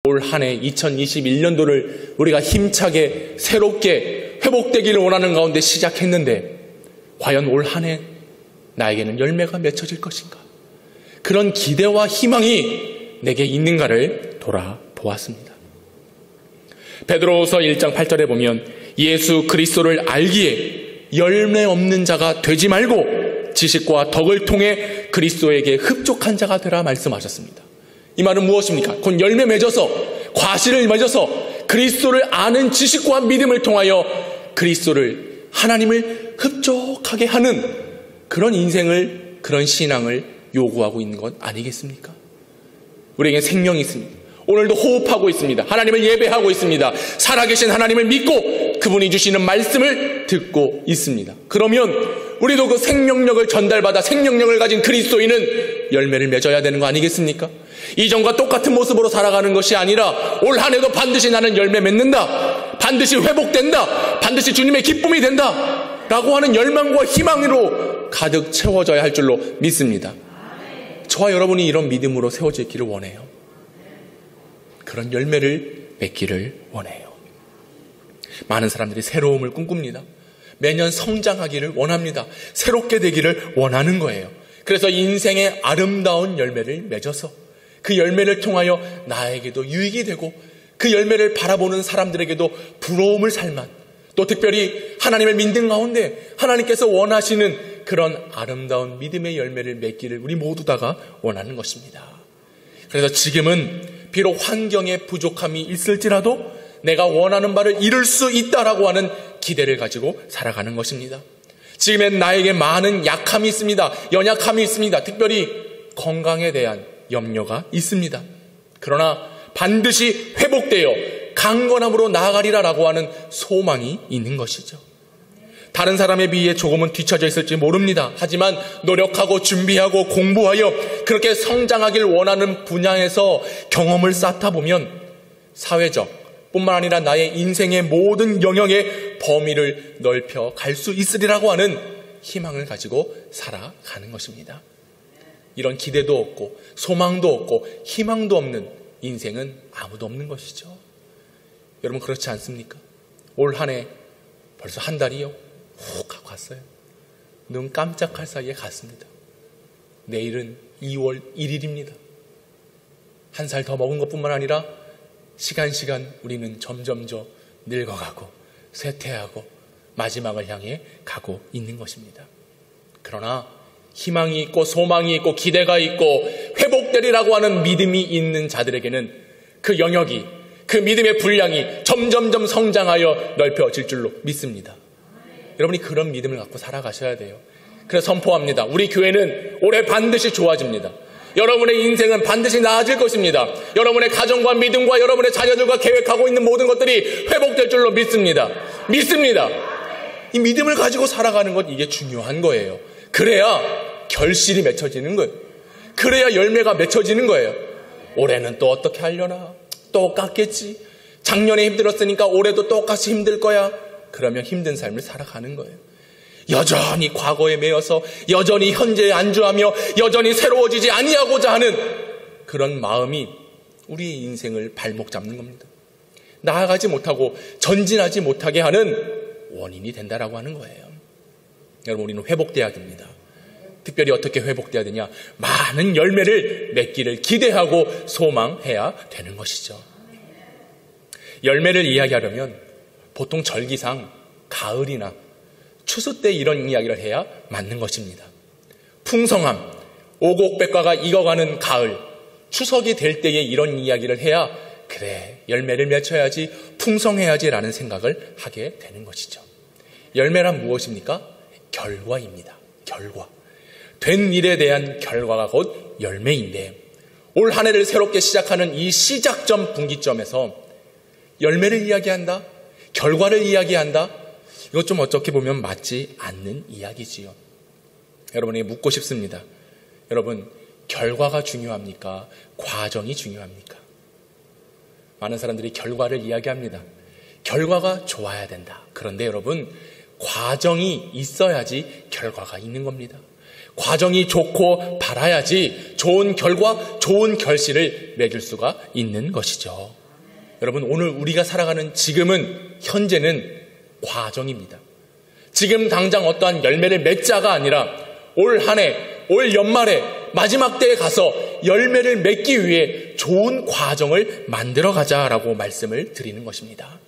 올 한 해 2021년도를 우리가 힘차게 새롭게 회복되기를 원하는 가운데 시작했는데 과연 올 한 해 나에게는 열매가 맺혀질 것인가? 그런 기대와 희망이 내게 있는가를 돌아보았습니다. 베드로후서 1장 8절에 보면 예수 그리스도를 알기에 열매 없는 자가 되지 말고 지식과 덕을 통해 그리스도에게 흡족한 자가 되라 말씀하셨습니다. 이 말은 무엇입니까? 곧 열매 맺어서 과실을 맺어서 그리스도를 아는 지식과 믿음을 통하여 그리스도를 하나님을 흡족하게 하는 그런 인생을 그런 신앙을 요구하고 있는 것 아니겠습니까? 우리에게 생명이 있습니다. 오늘도 호흡하고 있습니다. 하나님을 예배하고 있습니다. 살아계신 하나님을 믿고 그분이 주시는 말씀을 듣고 있습니다. 그러면 우리도 그 생명력을 전달받아 생명력을 가진 그리스도인은 열매를 맺어야 되는 거 아니겠습니까? 이전과 똑같은 모습으로 살아가는 것이 아니라 올 한 해도 반드시 나는 열매 맺는다. 반드시 회복된다. 반드시 주님의 기쁨이 된다. 라고 하는 열망과 희망으로 가득 채워져야 할 줄로 믿습니다. 저와 여러분이 이런 믿음으로 세워져 있기를 원해요. 그런 열매를 맺기를 원해요. 많은 사람들이 새로움을 꿈꿉니다. 매년 성장하기를 원합니다. 새롭게 되기를 원하는 거예요. 그래서 인생의 아름다운 열매를 맺어서 그 열매를 통하여 나에게도 유익이 되고 그 열매를 바라보는 사람들에게도 부러움을 살만, 또 특별히 하나님을 믿는 가운데 하나님께서 원하시는 그런 아름다운 믿음의 열매를 맺기를 우리 모두 다가 원하는 것입니다. 그래서 지금은 비록 환경에 부족함이 있을지라도 내가 원하는 바를 이룰 수 있다라고 하는 기대를 가지고 살아가는 것입니다. 지금엔 나에게 많은 약함이 있습니다. 연약함이 있습니다. 특별히 건강에 대한 염려가 있습니다. 그러나 반드시 회복되어 강건함으로 나아가리라라고 하는 소망이 있는 것이죠. 다른 사람에 비해 조금은 뒤처져 있을지 모릅니다. 하지만 노력하고 준비하고 공부하여 그렇게 성장하길 원하는 분야에서 경험을 쌓다 보면 사회적 뿐만 아니라 나의 인생의 모든 영역의 범위를 넓혀 갈 수 있으리라고 하는 희망을 가지고 살아가는 것입니다. 이런 기대도 없고 소망도 없고 희망도 없는 인생은 아무도 없는 것이죠. 여러분 그렇지 않습니까? 올 한 해 벌써 한 달이요. 훅 하고 갔어요. 눈 깜짝할 사이에 갔습니다. 내일은 2월 1일입니다. 한 살 더 먹은 것뿐만 아니라 시간 우리는 점점 늙어가고 쇠퇴하고 마지막을 향해 가고 있는 것입니다. 그러나 희망이 있고 소망이 있고 기대가 있고 회복되리라고 하는 믿음이 있는 자들에게는 그 영역이, 그 믿음의 분량이 점점 성장하여 넓혀질 줄로 믿습니다. 여러분이 그런 믿음을 갖고 살아가셔야 돼요. 그래서 선포합니다. 우리 교회는 올해 반드시 좋아집니다. 여러분의 인생은 반드시 나아질 것입니다. 여러분의 가정과 믿음과 여러분의 자녀들과 계획하고 있는 모든 것들이 회복될 줄로 믿습니다. 이 믿음을 가지고 살아가는 것, 이게 중요한 거예요. 그래야 결실이 맺혀지는 거예요. 그래야 열매가 맺혀지는 거예요. 올해는 또 어떻게 하려나? 똑같겠지. 작년에 힘들었으니까 올해도 똑같이 힘들 거야. 그러면 힘든 삶을 살아가는 거예요. 여전히 과거에 매여서 여전히 현재에 안주하며 여전히 새로워지지 아니하고자 하는 그런 마음이 우리의 인생을 발목 잡는 겁니다. 나아가지 못하고 전진하지 못하게 하는 원인이 된다라고 하는 거예요. 여러분 우리는 회복돼야 됩니다. 특별히 어떻게 회복돼야 되냐? 많은 열매를 맺기를 기대하고 소망해야 되는 것이죠. 열매를 이야기하려면 보통 절기상 가을이나 추수 때 이런 이야기를 해야 맞는 것입니다. 풍성함, 오곡백과가 익어가는 가을, 추석이 될 때에 이런 이야기를 해야 그래 열매를 맺혀야지 풍성해야지 라는 생각을 하게 되는 것이죠. 열매란 무엇입니까? 결과입니다. 결과. 된 일에 대한 결과가 곧 열매인데 올 한 해를 새롭게 시작하는 이 시작점 분기점에서 열매를 이야기한다? 결과를 이야기한다? 이것 좀 어떻게 보면 맞지 않는 이야기지요. 여러분에게 묻고 싶습니다. 여러분, 결과가 중요합니까? 과정이 중요합니까? 많은 사람들이 결과를 이야기합니다. 결과가 좋아야 된다. 그런데 여러분, 과정이 있어야지 결과가 있는 겁니다. 과정이 좋고 바라야지 좋은 결과, 좋은 결실을 맺을 수가 있는 것이죠. 여러분, 오늘 우리가 살아가는 지금은, 현재는 과정입니다. 지금 당장 어떠한 열매를 맺자가 아니라 올 한 해, 올 연말에 마지막 때에 가서 열매를 맺기 위해 좋은 과정을 만들어 가자라고 말씀을 드리는 것입니다.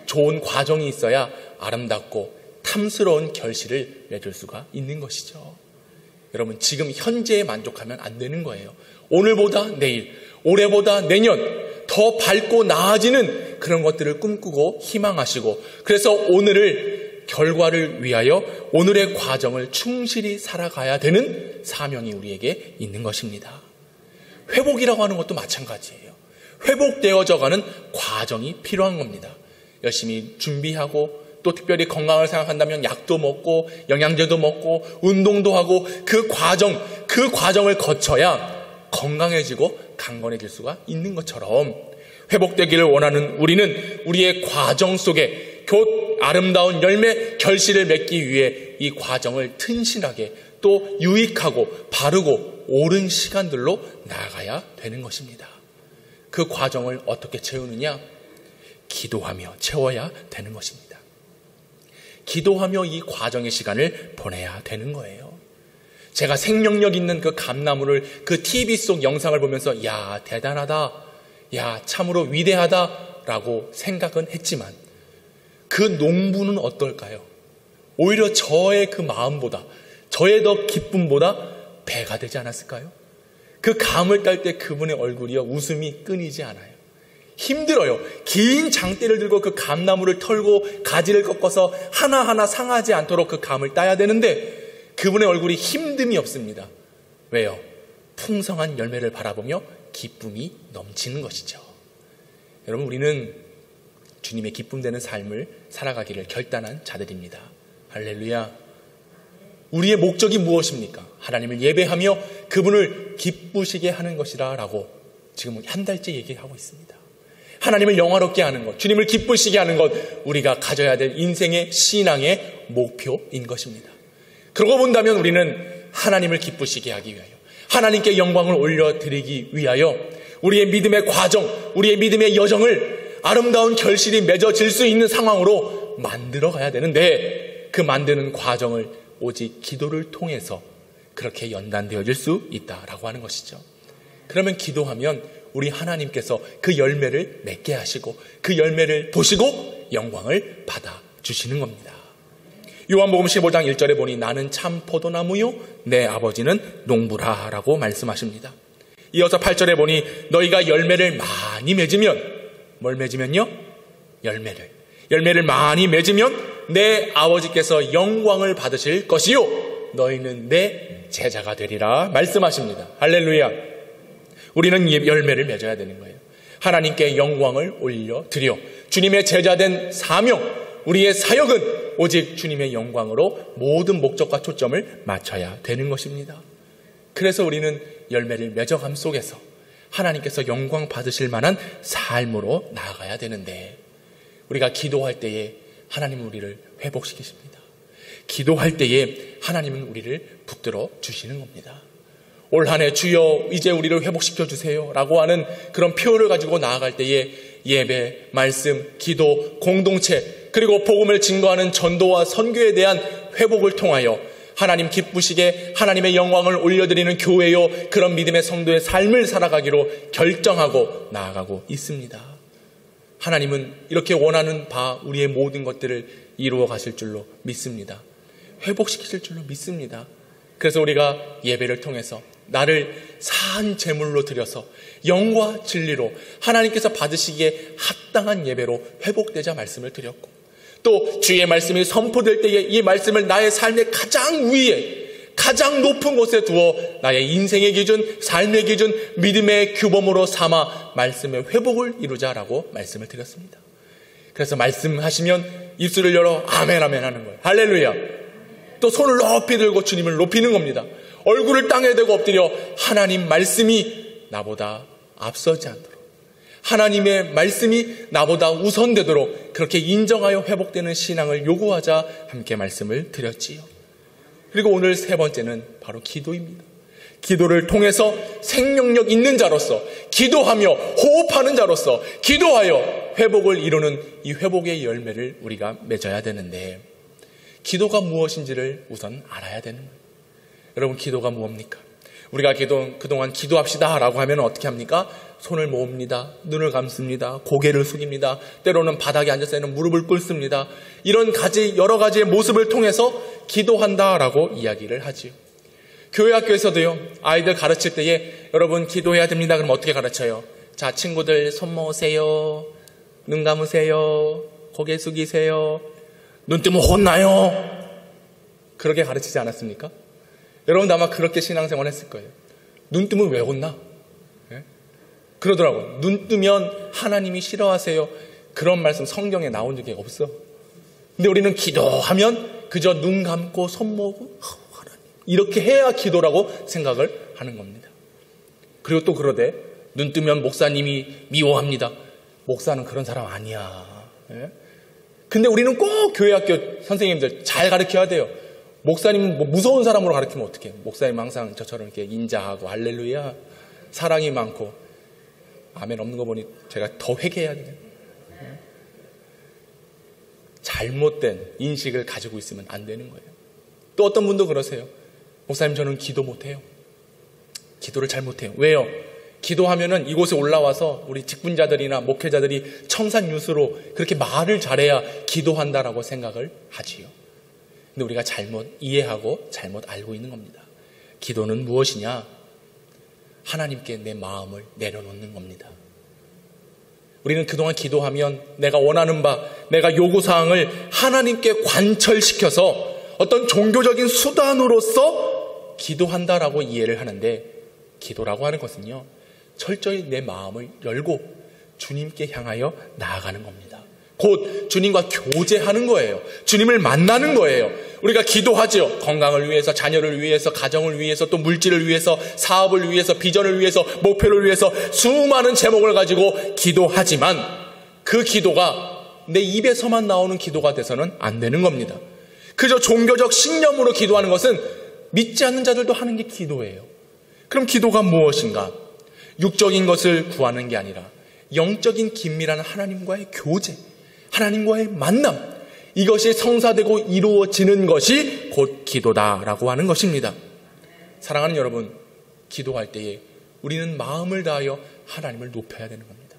좋은 과정이 있어야 아름답고 탐스러운 결실을 맺을 수가 있는 것이죠. 여러분, 지금 현재에 만족하면 안 되는 거예요. 오늘보다 내일, 올해보다 내년 더 밝고 나아지는 그런 것들을 꿈꾸고 희망하시고, 그래서 오늘을 결과를 위하여 오늘의 과정을 충실히 살아가야 되는 사명이 우리에게 있는 것입니다. 회복이라고 하는 것도 마찬가지예요. 회복되어져가는 과정이 필요한 겁니다. 열심히 준비하고, 또 특별히 건강을 생각한다면 약도 먹고 영양제도 먹고 운동도 하고 그 과정을 거쳐야 건강해지고 강건해질 수가 있는 것처럼, 회복되기를 원하는 우리는 우리의 과정 속에 곧 아름다운 열매 결실을 맺기 위해 이 과정을 튼실하게 또 유익하고 바르고 옳은 시간들로 나아가야 되는 것입니다. 그 과정을 어떻게 채우느냐? 기도하며 채워야 되는 것입니다. 기도하며 이 과정의 시간을 보내야 되는 거예요. 제가 생명력 있는 그 감나무를 그 TV 속 영상을 보면서 야, 대단하다, 야, 참으로 위대하다라고 생각은 했지만 그 농부는 어떨까요? 오히려 저의 그 마음보다, 저의 더 기쁨보다 배가 되지 않았을까요? 그 감을 딸 때 그분의 얼굴이요, 웃음이 끊이지 않아요. 힘들어요. 긴 장대를 들고 그 감나무를 털고 가지를 꺾어서 하나하나 상하지 않도록 그 감을 따야 되는데 그분의 얼굴이 힘듦이 없습니다. 왜요? 풍성한 열매를 바라보며 기쁨이 넘치는 것이죠. 여러분, 우리는 주님의 기쁨 되는 삶을 살아가기를 결단한 자들입니다. 할렐루야. 우리의 목적이 무엇입니까? 하나님을 예배하며 그분을 기쁘시게 하는 것이라 라고 지금 한 달째 얘기하고 있습니다. 하나님을 영화롭게 하는 것, 주님을 기쁘시게 하는 것, 우리가 가져야 될 인생의 신앙의 목표인 것입니다. 그러고 본다면 우리는 하나님을 기쁘시게 하기 위하여, 하나님께 영광을 올려드리기 위하여 우리의 믿음의 과정, 우리의 믿음의 여정을 아름다운 결실이 맺어질 수 있는 상황으로 만들어 가야 되는데, 그 만드는 과정을 오직 기도를 통해서 그렇게 연단되어질 수 있다라고 하는 것이죠. 그러면 기도하면 우리 하나님께서 그 열매를 맺게 하시고 그 열매를 보시고 영광을 받아주시는 겁니다. 요한복음 15장 1절에 보니 나는 참 포도나무요 내 아버지는 농부라 라고 말씀하십니다. 이어서 8절에 보니 너희가 열매를 많이 맺으면, 뭘 맺으면요? 열매를 많이 맺으면 내 아버지께서 영광을 받으실 것이요 너희는 내 제자가 되리라 말씀하십니다. 할렐루야. 우리는 열매를 맺어야 되는 거예요. 하나님께 영광을 올려드려 주님의 제자된 사명, 우리의 사역은 오직 주님의 영광으로 모든 목적과 초점을 맞춰야 되는 것입니다. 그래서 우리는 열매를 맺어감 속에서 하나님께서 영광 받으실 만한 삶으로 나아가야 되는데, 우리가 기도할 때에 하나님은 우리를 회복시키십니다. 기도할 때에 하나님은 우리를 붙들어 주시는 겁니다. 올 한 해 주여 이제 우리를 회복시켜 주세요 라고 하는 그런 표현을 가지고 나아갈 때에 예배, 말씀, 기도, 공동체, 그리고 복음을 증거하는 전도와 선교에 대한 회복을 통하여 하나님 기쁘시게 하나님의 영광을 올려드리는 교회요, 그런 믿음의 성도의 삶을 살아가기로 결정하고 나아가고 있습니다. 하나님은 이렇게 원하는 바 우리의 모든 것들을 이루어 가실 줄로 믿습니다. 회복시키실 줄로 믿습니다. 그래서 우리가 예배를 통해서 나를 산 제물로 드려서 영과 진리로 하나님께서 받으시기에 합당한 예배로 회복되자 말씀을 드렸고, 또 주의 말씀이 선포될 때에 이 말씀을 나의 삶의 가장 위에, 가장 높은 곳에 두어 나의 인생의 기준, 삶의 기준, 믿음의 규범으로 삼아 말씀의 회복을 이루자라고 말씀을 드렸습니다. 그래서 말씀하시면 입술을 열어 아멘 아멘 하는 거예요. 할렐루야. 또 손을 높이 들고 주님을 높이는 겁니다. 얼굴을 땅에 대고 엎드려 하나님 말씀이 나보다 앞서지 않도록, 하나님의 말씀이 나보다 우선되도록 그렇게 인정하여 회복되는 신앙을 요구하자 함께 말씀을 드렸지요. 그리고 오늘 세 번째는 바로 기도입니다. 기도를 통해서 생명력 있는 자로서, 기도하며 호흡하는 자로서, 기도하여 회복을 이루는 이 회복의 열매를 우리가 맺어야 되는데, 기도가 무엇인지를 우선 알아야 되는 거예요. 여러분, 기도가 무엇입니까? 우리가 그동안 기도합시다 라고 하면 어떻게 합니까? 손을 모읍니다. 눈을 감습니다. 고개를 숙입니다. 때로는 바닥에 앉아서는 무릎을 꿇습니다. 이런 여러 가지의 모습을 통해서 기도한다라고 이야기를 하지요. 교회 학교에서도요, 아이들 가르칠 때에 여러분 기도해야 됩니다. 그럼 어떻게 가르쳐요? 자, 친구들 손 모으세요. 눈 감으세요. 고개 숙이세요. 눈 뜨면 혼나요. 그렇게 가르치지 않았습니까? 여러분도 아마 그렇게 신앙생활 했을 거예요. 눈 뜨면 왜 혼나? 네? 그러더라고요. 눈 뜨면 하나님이 싫어하세요. 그런 말씀 성경에 나온 적이 없어. 근데 우리는 기도하면 그저 눈 감고 손 모으고 하나님 이렇게 해야 기도라고 생각을 하는 겁니다. 그리고 또 그러되 눈 뜨면 목사님이 미워합니다. 목사는 그런 사람 아니야. 네? 근데 우리는 꼭 교회학교 선생님들 잘 가르쳐야 돼요. 목사님은 뭐 무서운 사람으로 가르치면 어떡해. 목사님 항상 저처럼 이렇게 인자하고 할렐루야 사랑이 많고 아멘 없는 거 보니 제가 더 회개해야 돼요. 잘못된 인식을 가지고 있으면 안 되는 거예요. 또 어떤 분도 그러세요. 목사님 저는 기도 못해요. 기도를 잘 못해요. 왜요? 기도하면은 이곳에 올라와서 우리 직분자들이나 목회자들이 청산유수로 그렇게 말을 잘해야 기도한다라고 생각을 하지요. 근데 우리가 잘못 이해하고 잘못 알고 있는 겁니다. 기도는 무엇이냐? 하나님께 내 마음을 내려놓는 겁니다. 우리는 그동안 기도하면 내가 원하는 바, 내가 요구사항을 하나님께 관철시켜서 어떤 종교적인 수단으로서 기도한다라고 이해를 하는데, 기도라고 하는 것은요, 철저히 내 마음을 열고 주님께 향하여 나아가는 겁니다. 곧 주님과 교제하는 거예요. 주님을 만나는 거예요. 우리가 기도하죠. 건강을 위해서, 자녀를 위해서, 가정을 위해서, 또 물질을 위해서, 사업을 위해서, 비전을 위해서, 목표를 위해서 수많은 제목을 가지고 기도하지만 그 기도가 내 입에서만 나오는 기도가 돼서는 안 되는 겁니다. 그저 종교적 신념으로 기도하는 것은 믿지 않는 자들도 하는 게 기도예요. 그럼 기도가 무엇인가? 육적인 것을 구하는 게 아니라 영적인 긴밀한 하나님과의 교제, 하나님과의 만남, 이것이 성사되고 이루어지는 것이 곧 기도다라고 하는 것입니다. 사랑하는 여러분, 기도할 때에 우리는 마음을 다하여 하나님을 높여야 되는 겁니다.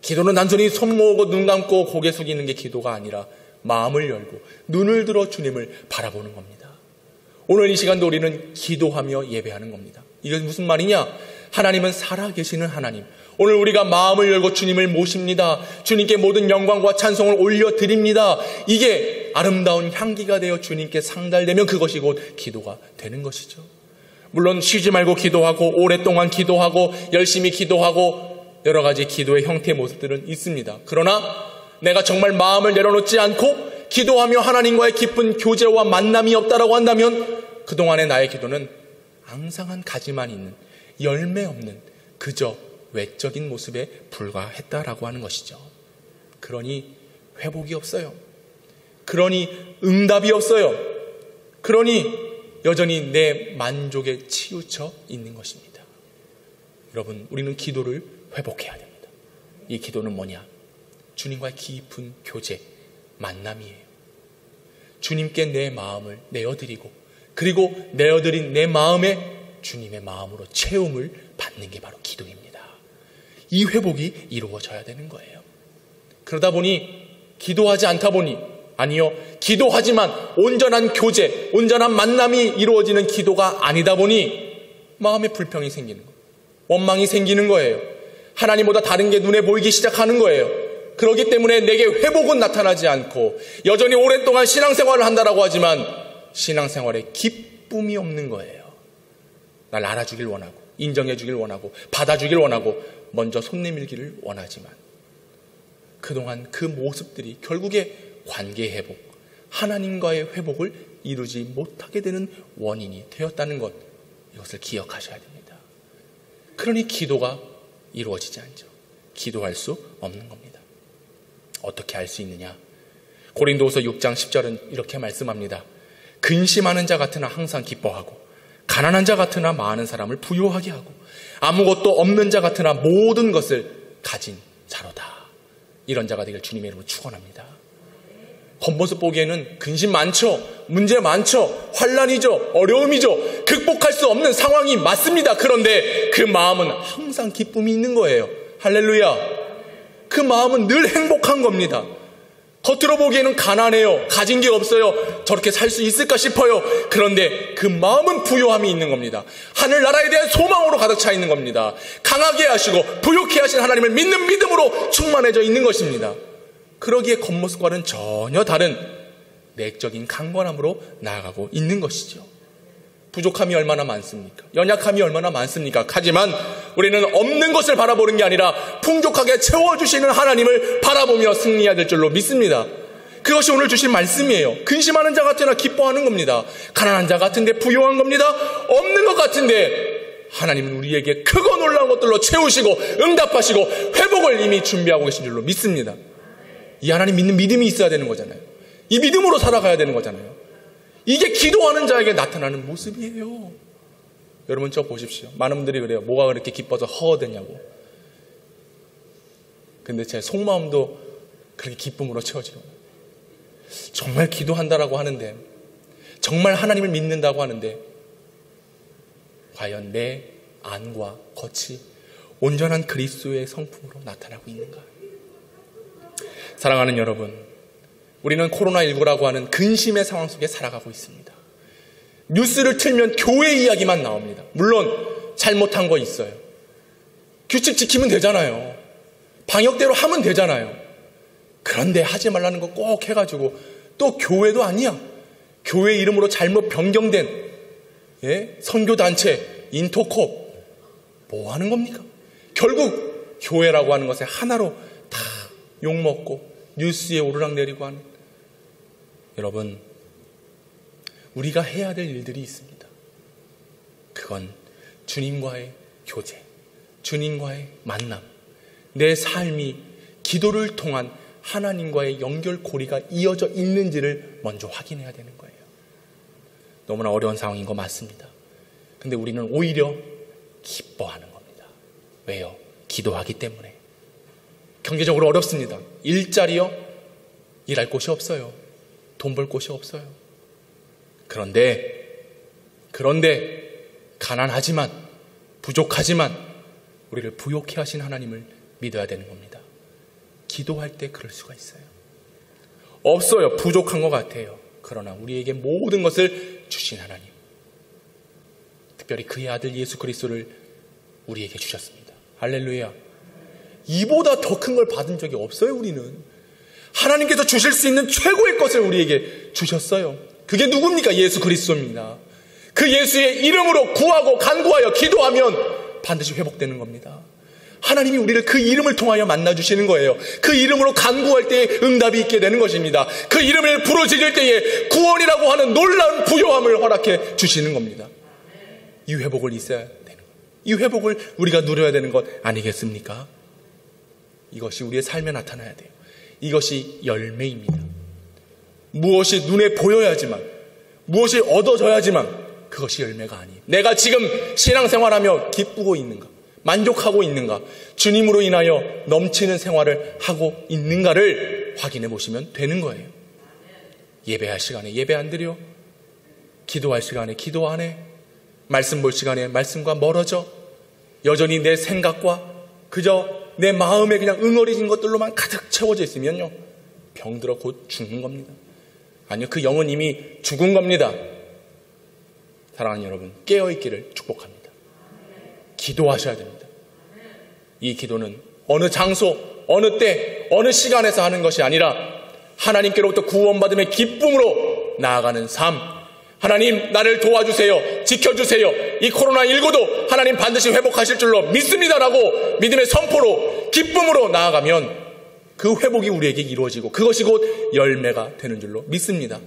기도는 단순히 손 모으고 눈 감고 고개 숙이는 게 기도가 아니라 마음을 열고 눈을 들어 주님을 바라보는 겁니다. 오늘 이 시간도 우리는 기도하며 예배하는 겁니다. 이게 무슨 말이냐? 하나님은 살아계시는 하나님. 오늘 우리가 마음을 열고 주님을 모십니다. 주님께 모든 영광과 찬송을 올려드립니다. 이게 아름다운 향기가 되어 주님께 상달되면 그것이 곧 기도가 되는 것이죠. 물론 쉬지 말고 기도하고 오랫동안 기도하고 열심히 기도하고 여러 가지 기도의 형태의 모습들은 있습니다. 그러나 내가 정말 마음을 내려놓지 않고 기도하며 하나님과의 깊은 교제와 만남이 없다라고 한다면 그동안의 나의 기도는 앙상한 가지만 있는 열매 없는 그저 외적인 모습에 불과했다라고 하는 것이죠. 그러니 회복이 없어요. 그러니 응답이 없어요. 그러니 여전히 내 만족에 치우쳐 있는 것입니다. 여러분, 우리는 기도를 회복해야 됩니다. 이 기도는 뭐냐? 주님과의 깊은 교제, 만남이에요. 주님께 내 마음을 내어드리고 그리고 내어드린 내 마음에 주님의 마음으로 채움을 받는 게 바로 기도입니다. 이 회복이 이루어져야 되는 거예요. 그러다 보니 기도하지 않다 보니 아니요, 기도하지만 온전한 교제, 온전한 만남이 이루어지는 기도가 아니다 보니 마음에 불평이 생기는 거예요. 원망이 생기는 거예요. 하나님보다 다른 게 눈에 보이기 시작하는 거예요. 그렇기 때문에 내게 회복은 나타나지 않고 여전히 오랫동안 신앙생활을 한다라고 하지만 신앙생활에 기쁨이 없는 거예요. 날 알아주길 원하고 인정해주길 원하고 받아주길 원하고 먼저 손 내밀기를 원하지만 그동안 그 모습들이 결국에 관계 회복, 하나님과의 회복을 이루지 못하게 되는 원인이 되었다는 것, 이것을 기억하셔야 됩니다. 그러니 기도가 이루어지지 않죠. 기도할 수 없는 겁니다. 어떻게 할 수 있느냐? 고린도후서 6장 10절은 이렇게 말씀합니다. 근심하는 자 같으나 항상 기뻐하고 가난한 자 같으나 많은 사람을 부유하게 하고 아무것도 없는 자 같으나 모든 것을 가진 자로다. 이런 자가 되길 주님의 이름으로 축원합니다. 겉모습 보기에는 근심 많죠. 문제 많죠. 환난이죠. 어려움이죠. 극복할 수 없는 상황이 맞습니다. 그런데 그 마음은 항상 기쁨이 있는 거예요. 할렐루야. 그 마음은 늘 행복한 겁니다. 겉으로 보기에는 가난해요. 가진 게 없어요. 저렇게 살 수 있을까 싶어요. 그런데 그 마음은 부요함이 있는 겁니다. 하늘나라에 대한 소망으로 가득 차 있는 겁니다. 강하게 하시고 부요케 하신 하나님을 믿는 믿음으로 충만해져 있는 것입니다. 그러기에 겉모습과는 전혀 다른 내적인 강건함으로 나아가고 있는 것이죠. 부족함이 얼마나 많습니까? 연약함이 얼마나 많습니까? 하지만 우리는 없는 것을 바라보는 게 아니라 풍족하게 채워주시는 하나님을 바라보며 승리해야 될 줄로 믿습니다. 그것이 오늘 주신 말씀이에요. 근심하는 자 같으나 기뻐하는 겁니다. 가난한 자 같은데 부유한 겁니다. 없는 것 같은데 하나님은 우리에게 크고 놀라운 것들로 채우시고 응답하시고 회복을 이미 준비하고 계신 줄로 믿습니다. 이 하나님 믿는 믿음이 있어야 되는 거잖아요. 이 믿음으로 살아가야 되는 거잖아요. 이게 기도하는 자에게 나타나는 모습이에요. 여러분 저 보십시오. 많은 분들이 그래요. 뭐가 그렇게 기뻐서 허허대냐고. 근데 제 속마음도 그렇게 기쁨으로 채워지는 거예요. 정말 기도한다라고 하는데, 정말 하나님을 믿는다고 하는데 과연 내 안과 겉이 온전한 그리스도의 성품으로 나타나고 있는가? 사랑하는 여러분, 우리는 코로나19라고 하는 근심의 상황 속에 살아가고 있습니다. 뉴스를 틀면 교회 이야기만 나옵니다. 물론 잘못한 거 있어요. 규칙 지키면 되잖아요. 방역대로 하면 되잖아요. 그런데 하지 말라는 거 꼭 해가지고 또 교회도 아니야. 교회 이름으로 잘못 변경된 선교단체, 인터콥 뭐 하는 겁니까? 결국 교회라고 하는 것에 하나로 다 욕먹고 뉴스에 오르락내리고 하는, 여러분 우리가 해야 될 일들이 있습니다. 그건 주님과의 교제, 주님과의 만남, 내 삶이 기도를 통한 하나님과의 연결고리가 이어져 있는지를 먼저 확인해야 되는 거예요. 너무나 어려운 상황인 거 맞습니다. 근데 우리는 오히려 기뻐하는 겁니다. 왜요? 기도하기 때문에. 경제적으로 어렵습니다. 일자리요? 일할 곳이 없어요. 돈 벌 곳이 없어요. 그런데 가난하지만 부족하지만 우리를 부요케 하신 하나님을 믿어야 되는 겁니다. 기도할 때 그럴 수가 있어요. 없어요. 부족한 것 같아요. 그러나 우리에게 모든 것을 주신 하나님, 특별히 그의 아들 예수 그리스도를 우리에게 주셨습니다. 할렐루야. 이보다 더 큰 걸 받은 적이 없어요. 우리는 하나님께서 주실 수 있는 최고의 것을 우리에게 주셨어요. 그게 누굽니까? 예수 그리스도입니다. 그 예수의 이름으로 구하고 간구하여 기도하면 반드시 회복되는 겁니다. 하나님이 우리를 그 이름을 통하여 만나주시는 거예요. 그 이름으로 간구할 때에 응답이 있게 되는 것입니다. 그 이름을 부르짖을 때에 구원이라고 하는 놀라운 부요함을 허락해 주시는 겁니다. 이 회복을 있어야 되는 거예요. 이 회복을 우리가 누려야 되는 것 아니겠습니까? 이것이 우리의 삶에 나타나야 돼요. 이것이 열매입니다. 무엇이 눈에 보여야지만, 무엇이 얻어져야지만 그것이 열매가 아니에요. 내가 지금 신앙생활하며 기쁘고 있는가, 만족하고 있는가, 주님으로 인하여 넘치는 생활을 하고 있는가를 확인해 보시면 되는 거예요. 예배할 시간에 예배 안 드려, 기도할 시간에 기도 안 해, 말씀 볼 시간에 말씀과 멀어져, 여전히 내 생각과 그저 내 마음에 그냥 응어리진 것들로만 가득 채워져 있으면요, 병들어 곧 죽는 겁니다. 아니요, 그 영은 이미 죽은 겁니다. 사랑하는 여러분, 깨어있기를 축복합니다. 기도하셔야 됩니다. 이 기도는 어느 장소, 어느 때, 어느 시간에서 하는 것이 아니라 하나님께로부터 구원받음의 기쁨으로 나아가는 삶. 하나님, 나를 도와주세요. 지켜주세요. 이 코로나19도 하나님 반드시 회복하실 줄로 믿습니다라고 믿음의 선포로, 기쁨으로 나아가면 그 회복이 우리에게 이루어지고 그것이 곧 열매가 되는 줄로 믿습니다.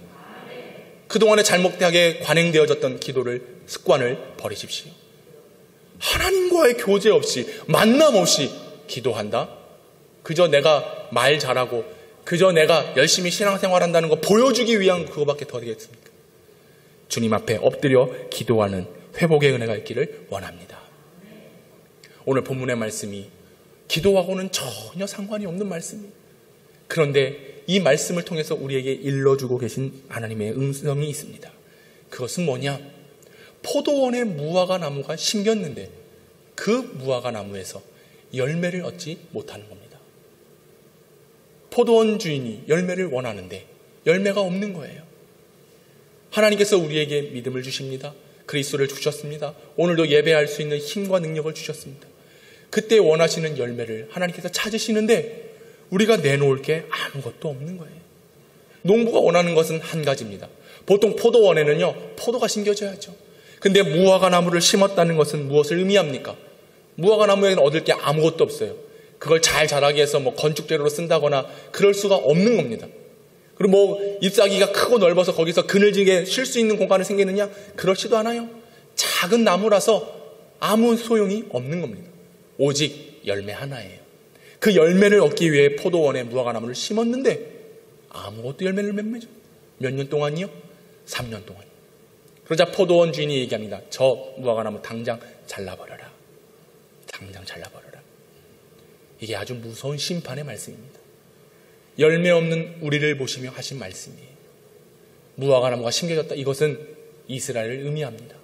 그동안에 잘못되게 관행되어졌던 기도를, 습관을 버리십시오. 하나님과의 교제 없이, 만남 없이 기도한다? 그저 내가 말 잘하고 그저 내가 열심히 신앙생활한다는 거 보여주기 위한 그거밖에 더 되겠습니까? 주님 앞에 엎드려 기도하는 회복의 은혜가 있기를 원합니다. 오늘 본문의 말씀이 기도하고는 전혀 상관이 없는 말씀이에요. 그런데 이 말씀을 통해서 우리에게 일러주고 계신 하나님의 음성이 있습니다. 그것은 뭐냐? 포도원에 무화과 나무가 심겼는데 그 무화과 나무에서 열매를 얻지 못하는 겁니다. 포도원 주인이 열매를 원하는데 열매가 없는 거예요. 하나님께서 우리에게 믿음을 주십니다. 그리스도를 주셨습니다. 오늘도 예배할 수 있는 힘과 능력을 주셨습니다. 그때 원하시는 열매를 하나님께서 찾으시는데 우리가 내놓을 게 아무것도 없는 거예요. 농부가 원하는 것은 한 가지입니다. 보통 포도원에는요, 포도가 심겨져야죠. 근데 무화과 나무를 심었다는 것은 무엇을 의미합니까? 무화과 나무에는 얻을 게 아무것도 없어요. 그걸 잘 자라게 해서 건축재료로 쓴다거나 그럴 수가 없는 겁니다. 그리고 잎사귀가 크고 넓어서 거기서 그늘지게 쉴 수 있는 공간이 생기느냐? 그렇지도 않아요. 작은 나무라서 아무 소용이 없는 겁니다. 오직 열매 하나예요. 그 열매를 얻기 위해 포도원에 무화과 나무를 심었는데 아무것도 열매를 못 맺죠. 몇 년 동안이요? 3년 동안. 그러자 포도원 주인이 얘기합니다. 저 무화과 나무 당장 잘라버려라. 당장 잘라버려라. 이게 아주 무서운 심판의 말씀입니다. 열매 없는 우리를 보시며 하신 말씀이에요. 무화과 나무가 심겨졌다. 이것은 이스라엘을 의미합니다.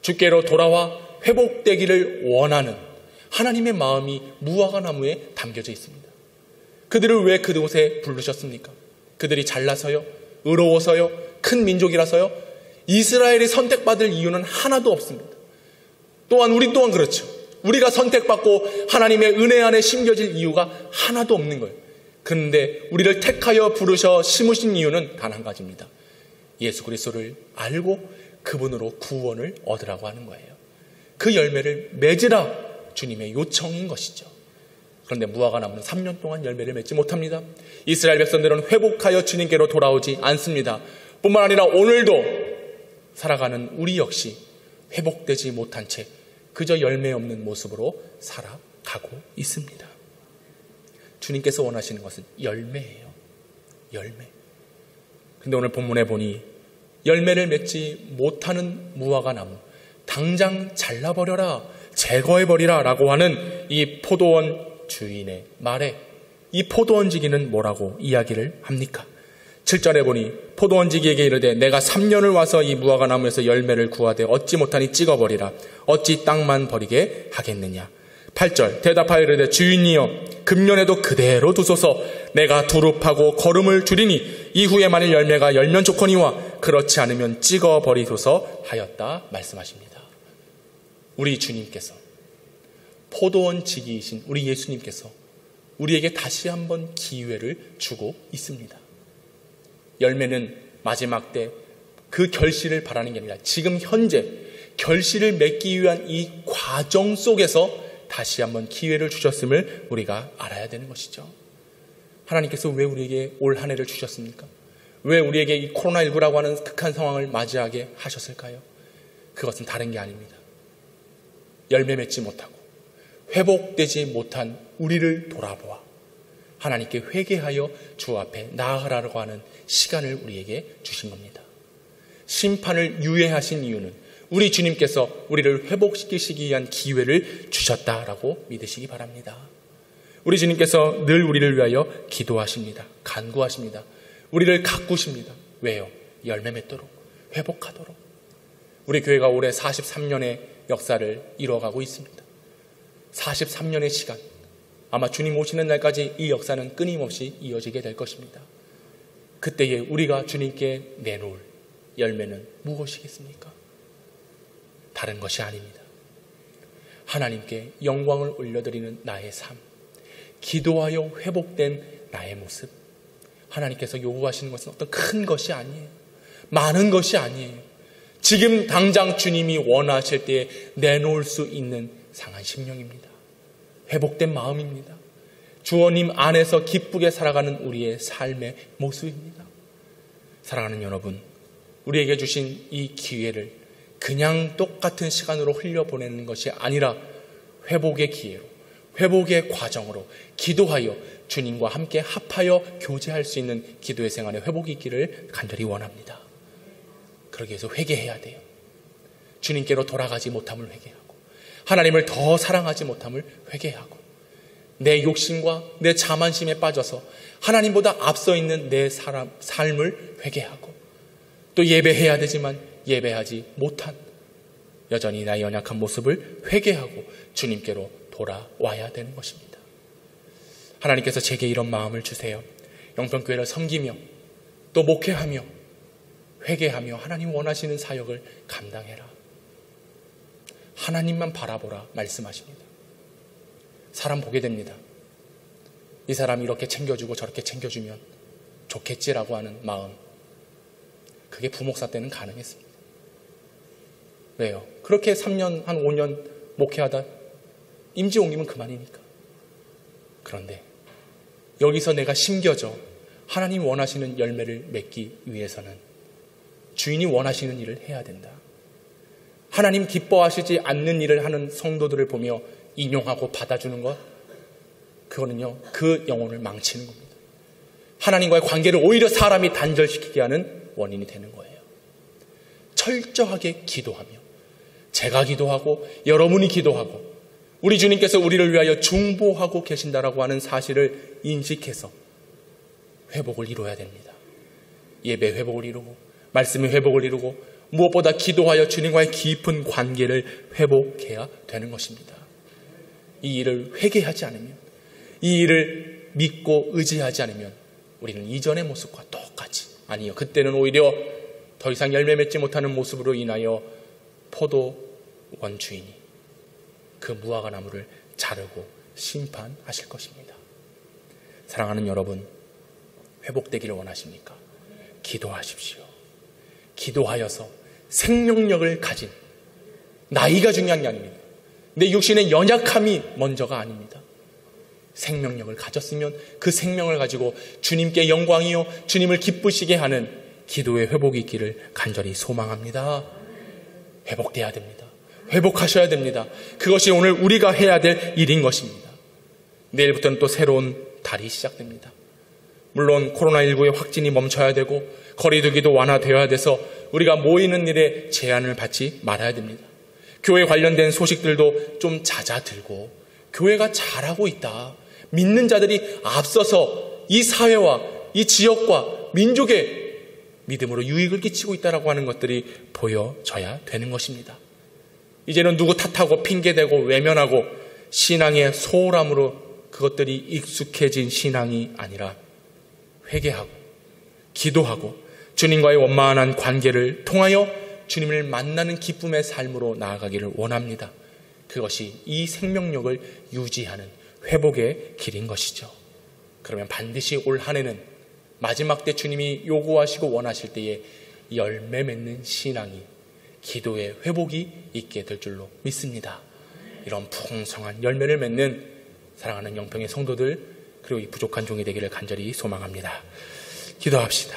주께로 돌아와 회복되기를 원하는 하나님의 마음이 무화과 나무에 담겨져 있습니다. 그들을 왜 그곳에 부르셨습니까? 그들이 잘나서요? 의로워서요? 큰 민족이라서요? 이스라엘이 선택받을 이유는 하나도 없습니다. 또한 우리 또한 그렇죠. 우리가 선택받고 하나님의 은혜 안에 심겨질 이유가 하나도 없는 거예요. 그런데 우리를 택하여 부르셔 심으신 이유는 단 한 가지입니다. 예수 그리스도를 알고 그분으로 구원을 얻으라고 하는 거예요. 그 열매를 맺으라 주님의 요청인 것이죠. 그런데 무화과 나무는 3년 동안 열매를 맺지 못합니다. 이스라엘 백성들은 회복하여 주님께로 돌아오지 않습니다. 뿐만 아니라 오늘도 살아가는 우리 역시 회복되지 못한 채 그저 열매 없는 모습으로 살아가고 있습니다. 주님께서 원하시는 것은 열매예요. 열매. 근데 오늘 본문에 보니 열매를 맺지 못하는 무화과 나무 당장 잘라버려라, 제거해버리라 라고 하는 이 포도원 주인의 말에 이 포도원지기는 뭐라고 이야기를 합니까? 7절에 보니 포도원지기에게 이르되 내가 3년을 와서 이 무화과 나무에서 열매를 구하되 얻지 못하니 찍어버리라. 어찌 땅만 버리게 하겠느냐. 8절 대답하여 이르되 주인이여 금년에도 그대로 두소서. 내가 두릅하고 거름을 줄이니 이후에 만일 열매가 열면 좋거니와 그렇지 않으면 찍어버리소서 하였다 말씀하십니다. 우리 주님께서 포도원 지기이신 우리 예수님께서 우리에게 다시 한번 기회를 주고 있습니다. 열매는 마지막 때 그 결실을 바라는 게 아니라 지금 현재 결실을 맺기 위한 이 과정 속에서 다시 한번 기회를 주셨음을 우리가 알아야 되는 것이죠. 하나님께서 왜 우리에게 올 한 해를 주셨습니까? 왜 우리에게 이 코로나19라고 하는 극한 상황을 맞이하게 하셨을까요? 그것은 다른 게 아닙니다. 열매 맺지 못하고 회복되지 못한 우리를 돌아보아 하나님께 회개하여 주 앞에 나아가라고 하는 시간을 우리에게 주신 겁니다. 심판을 유예하신 이유는 우리 주님께서 우리를 회복시키시기 위한 기회를 주셨다라고 믿으시기 바랍니다. 우리 주님께서 늘 우리를 위하여 기도하십니다. 간구하십니다. 우리를 가꾸십니다. 왜요? 열매 맺도록, 회복하도록. 우리 교회가 올해 43년의 역사를 이뤄가고 있습니다. 43년의 시간, 아마 주님 오시는 날까지 이 역사는 끊임없이 이어지게 될 것입니다. 그때에 우리가 주님께 내놓을 열매는 무엇이겠습니까? 다른 것이 아닙니다. 하나님께 영광을 올려드리는 나의 삶, 기도하여 회복된 나의 모습. 하나님께서 요구하시는 것은 어떤 큰 것이 아니에요. 많은 것이 아니에요. 지금 당장 주님이 원하실 때에 내놓을 수 있는 상한 심령입니다. 회복된 마음입니다. 주님 안에서 기쁘게 살아가는 우리의 삶의 모습입니다. 사랑하는 여러분, 우리에게 주신 이 기회를 그냥 똑같은 시간으로 흘려보내는 것이 아니라 회복의 기회로, 회복의 과정으로 기도하여 주님과 함께 합하여 교제할 수 있는 기도의 생활에 회복이 있기를 간절히 원합니다. 그러기 위해서 회개해야 돼요. 주님께로 돌아가지 못함을 회개하고, 하나님을 더 사랑하지 못함을 회개하고, 내 욕심과 내 자만심에 빠져서 하나님보다 앞서 있는 내 삶을 회개하고, 또 예배해야 되지만 예배하지 못한 여전히 나의 연약한 모습을 회개하고 주님께로 돌아와야 되는 것입니다. 하나님께서 제게 이런 마음을 주세요. 영평교회를 섬기며 또 목회하며 회개하며 하나님 원하시는 사역을 감당해라. 하나님만 바라보라 말씀하십니다. 사람 보게 됩니다. 이 사람이 이렇게 챙겨주고 저렇게 챙겨주면 좋겠지라고 하는 마음, 그게 부목사 때는 가능했습니다. 왜요? 그렇게 3년, 한 5년 목회하다 임지 옮기면 그만이니까. 그런데 여기서 내가 심겨져 하나님 원하시는 열매를 맺기 위해서는 주인이 원하시는 일을 해야 된다. 하나님 기뻐하시지 않는 일을 하는 성도들을 보며 인용하고 받아주는 것, 그거는요, 그 영혼을 망치는 겁니다. 하나님과의 관계를 오히려 사람이 단절시키게 하는 원인이 되는 거예요. 철저하게 기도하며, 제가 기도하고 여러분이 기도하고 우리 주님께서 우리를 위하여 중보하고 계신다라고 하는 사실을 인식해서 회복을 이루어야 됩니다. 예배 회복을 이루고 말씀의 회복을 이루고 무엇보다 기도하여 주님과의 깊은 관계를 회복해야 되는 것입니다. 이 일을 회개하지 않으면, 이 일을 믿고 의지하지 않으면 우리는 이전의 모습과 똑같이, 아니요, 그때는 오히려 더 이상 열매 맺지 못하는 모습으로 인하여 포도원 주인이 그 무화과 나무를 자르고 심판하실 것입니다. 사랑하는 여러분, 회복되기를 원하십니까? 기도하십시오. 기도하여서 생명력을 가진, 나이가 중요한 게 아닙니다. 내 육신의 연약함이 먼저가 아닙니다. 생명력을 가졌으면 그 생명을 가지고 주님께 영광이요 주님을 기쁘시게 하는 기도의 회복이 있기를 간절히 소망합니다. 회복돼야 됩니다. 회복하셔야 됩니다. 그것이 오늘 우리가 해야 될 일인 것입니다. 내일부터는 또 새로운 달이 시작됩니다. 물론 코로나19의 확진이 멈춰야 되고 거리두기도 완화되어야 돼서 우리가 모이는 일에 제한을 받지 말아야 됩니다. 교회 관련된 소식들도 좀 잦아들고 교회가 잘하고 있다, 믿는 자들이 앞서서 이 사회와 이 지역과 민족의 믿음으로 유익을 끼치고 있다라고 하는 것들이 보여져야 되는 것입니다. 이제는 누구 탓하고 핑계대고 외면하고 신앙의 소홀함으로 그것들이 익숙해진 신앙이 아니라 회개하고 기도하고 주님과의 원만한 관계를 통하여 주님을 만나는 기쁨의 삶으로 나아가기를 원합니다. 그것이 이 생명력을 유지하는 회복의 길인 것이죠. 그러면 반드시 올 한 해는 마지막 때 주님이 요구하시고 원하실 때에 열매 맺는 신앙이, 기도의 회복이 있게 될 줄로 믿습니다. 이런 풍성한 열매를 맺는 사랑하는 영평의 성도들, 그리고 이 부족한 종이 되기를 간절히 소망합니다. 기도합시다.